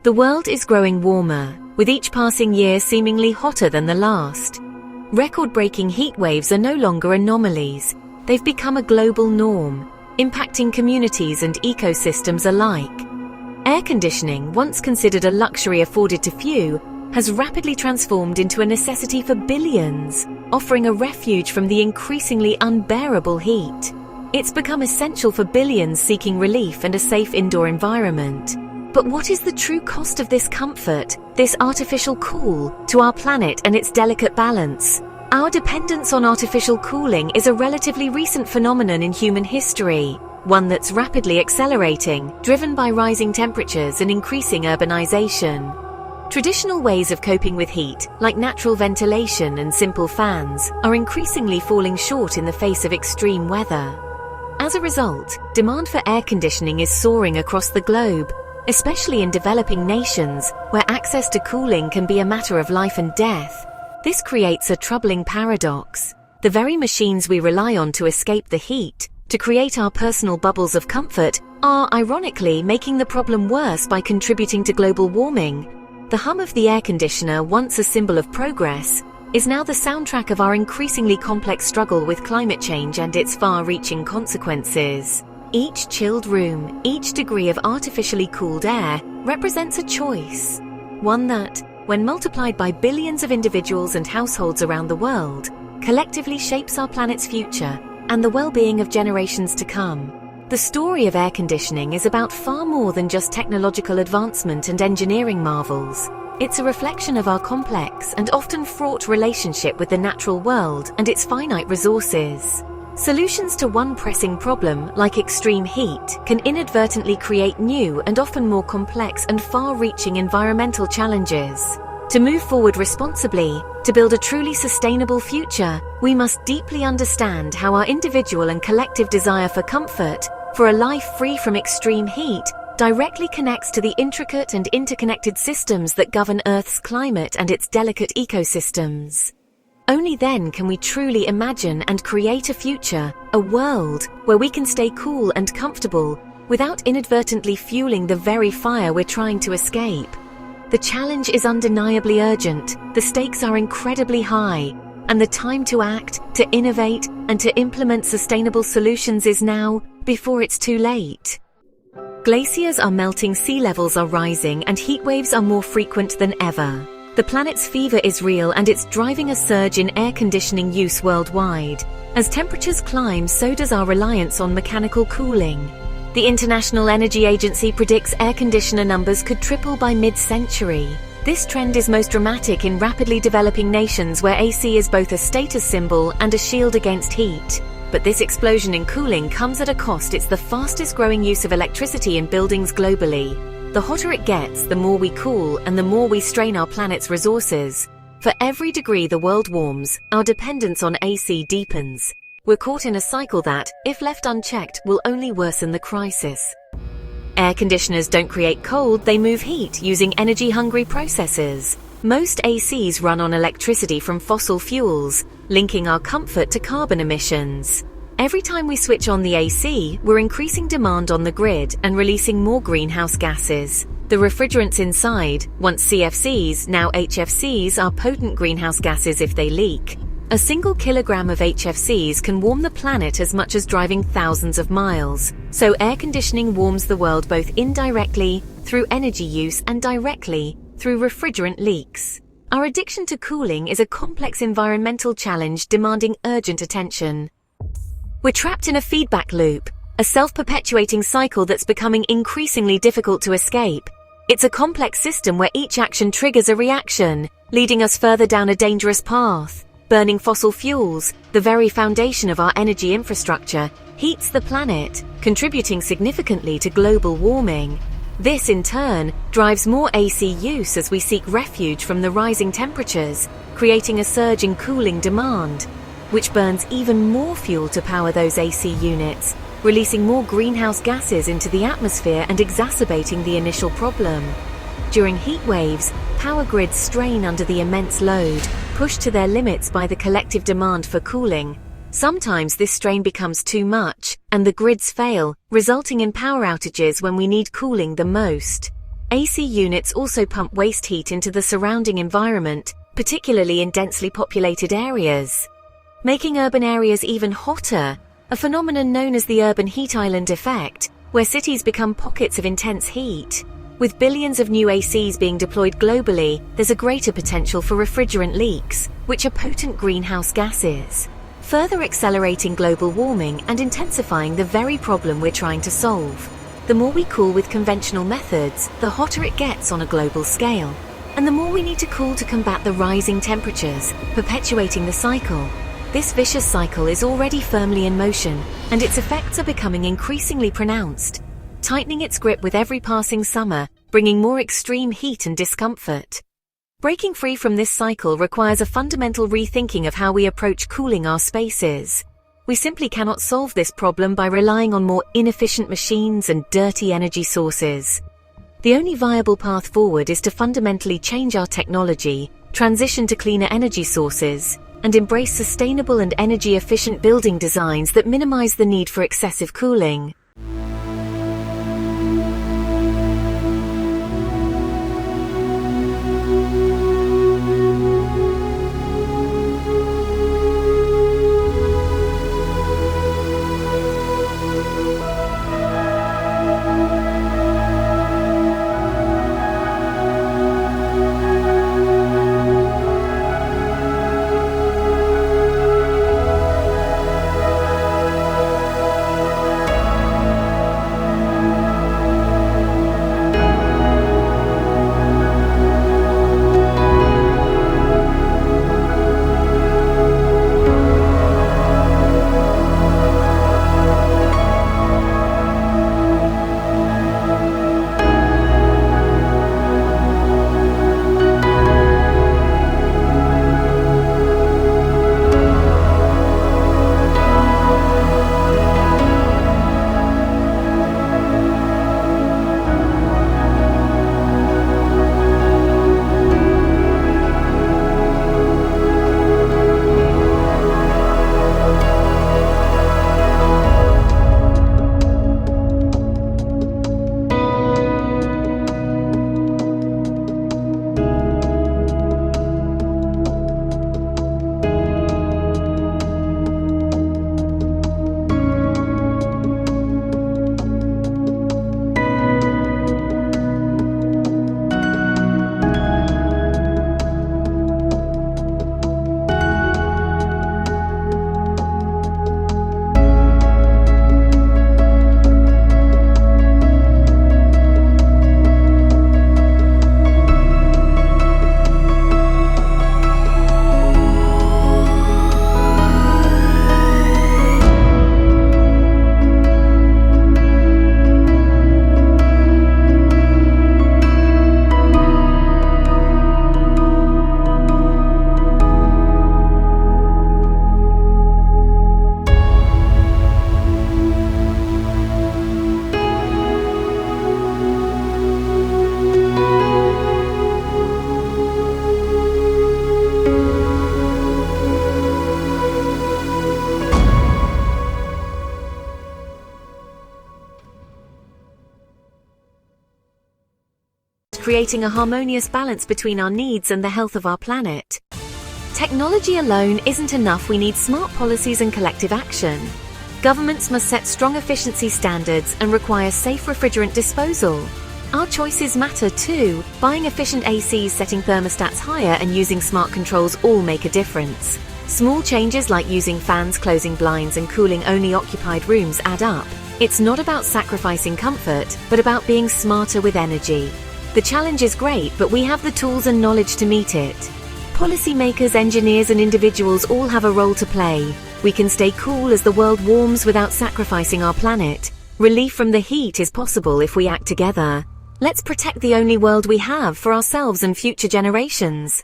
The world is growing warmer, with each passing year seemingly hotter than the last. Record-breaking heat waves are no longer anomalies. They've become a global norm, impacting communities and ecosystems alike. Air conditioning, once considered a luxury afforded to few, has rapidly transformed into a necessity for billions, offering a refuge from the increasingly unbearable heat. It's become essential for billions seeking relief and a safe indoor environment. But what is the true cost of this comfort, this artificial cool, to our planet and its delicate balance? Our dependence on artificial cooling is a relatively recent phenomenon in human history, one that's rapidly accelerating, driven by rising temperatures and increasing urbanization. Traditional ways of coping with heat, like natural ventilation and simple fans, are increasingly falling short in the face of extreme weather. As a result, demand for air conditioning is soaring across the globe, especially in developing nations where access to cooling can be a matter of life and death. This creates a troubling paradox. The very machines we rely on to escape the heat, to create our personal bubbles of comfort, are ironically making the problem worse by contributing to global warming. The hum of the air conditioner, once a symbol of progress, is now the soundtrack of our increasingly complex struggle with climate change and its far-reaching consequences. Each chilled room, each degree of artificially cooled air, represents a choice. One that, when multiplied by billions of individuals and households around the world, collectively shapes our planet's future and the well-being of generations to come. The story of air conditioning is about far more than just technological advancement and engineering marvels. It's a reflection of our complex and often fraught relationship with the natural world and its finite resources. Solutions to one pressing problem, like extreme heat, can inadvertently create new and often more complex and far-reaching environmental challenges. To move forward responsibly, to build a truly sustainable future, we must deeply understand how our individual and collective desire for comfort, for a life free from extreme heat, directly connects to the intricate and interconnected systems that govern Earth's climate and its delicate ecosystems. Only then can we truly imagine and create a future, a world, where we can stay cool and comfortable without inadvertently fueling the very fire we're trying to escape. The challenge is undeniably urgent, the stakes are incredibly high, and the time to act, to innovate, and to implement sustainable solutions is now, before it's too late. Glaciers are melting, sea levels are rising, and heat waves are more frequent than ever. The planet's fever is real, and it's driving a surge in air conditioning use worldwide. As temperatures climb, so does our reliance on mechanical cooling. The International Energy Agency predicts air conditioner numbers could triple by mid-century. This trend is most dramatic in rapidly developing nations where AC is both a status symbol and a shield against heat. But this explosion in cooling comes at a cost. It's the fastest growing use of electricity in buildings globally. The hotter it gets, the more we cool and the more we strain our planet's resources. For every degree the world warms, our dependence on AC deepens. We're caught in a cycle that, if left unchecked, will only worsen the crisis. Air conditioners don't create cold, they move heat using energy-hungry processes. Most ACs run on electricity from fossil fuels, linking our comfort to carbon emissions. Every time we switch on the AC, we're increasing demand on the grid and releasing more greenhouse gases. The refrigerants inside, once CFCs, now HFCs, are potent greenhouse gases if they leak. A single kilogram of HFCs can warm the planet as much as driving thousands of miles. So air conditioning warms the world both indirectly, through energy use, and directly, through refrigerant leaks. Our addiction to cooling is a complex environmental challenge demanding urgent attention. We're trapped in a feedback loop, a self-perpetuating cycle that's becoming increasingly difficult to escape. It's a complex system where each action triggers a reaction, leading us further down a dangerous path. Burning fossil fuels, the very foundation of our energy infrastructure, heats the planet, contributing significantly to global warming. This, in turn, drives more AC use as we seek refuge from the rising temperatures, creating a surge in cooling demand, which burns even more fuel to power those AC units, releasing more greenhouse gases into the atmosphere and exacerbating the initial problem. During heat waves, power grids strain under the immense load, pushed to their limits by the collective demand for cooling. Sometimes this strain becomes too much, and the grids fail, resulting in power outages when we need cooling the most. AC units also pump waste heat into the surrounding environment, particularly in densely populated areas, making urban areas even hotter, a phenomenon known as the urban heat island effect, where cities become pockets of intense heat. With billions of new ACs being deployed globally, there's a greater potential for refrigerant leaks, which are potent greenhouse gases, further accelerating global warming and intensifying the very problem we're trying to solve. The more we cool with conventional methods, the hotter it gets on a global scale, and the more we need to cool to combat the rising temperatures, perpetuating the cycle. This vicious cycle is already firmly in motion, and its effects are becoming increasingly pronounced, tightening its grip with every passing summer, bringing more extreme heat and discomfort. Breaking free from this cycle requires a fundamental rethinking of how we approach cooling our spaces. We simply cannot solve this problem by relying on more inefficient machines and dirty energy sources. The only viable path forward is to fundamentally change our technology, transition to cleaner energy sources, and embrace sustainable and energy-efficient building designs that minimize the need for excessive cooling. Creating a harmonious balance between our needs and the health of our planet. Technology alone isn't enough. We need smart policies and collective action. Governments must set strong efficiency standards and require safe refrigerant disposal. Our choices matter too. Buying efficient ACs, setting thermostats higher, and using smart controls all make a difference. Small changes like using fans, closing blinds, and cooling only occupied rooms add up. It's not about sacrificing comfort, but about being smarter with energy. The challenge is great, but we have the tools and knowledge to meet it. Policymakers, engineers, and individuals all have a role to play. We can stay cool as the world warms without sacrificing our planet. Relief from the heat is possible if we act together. Let's protect the only world we have for ourselves and future generations.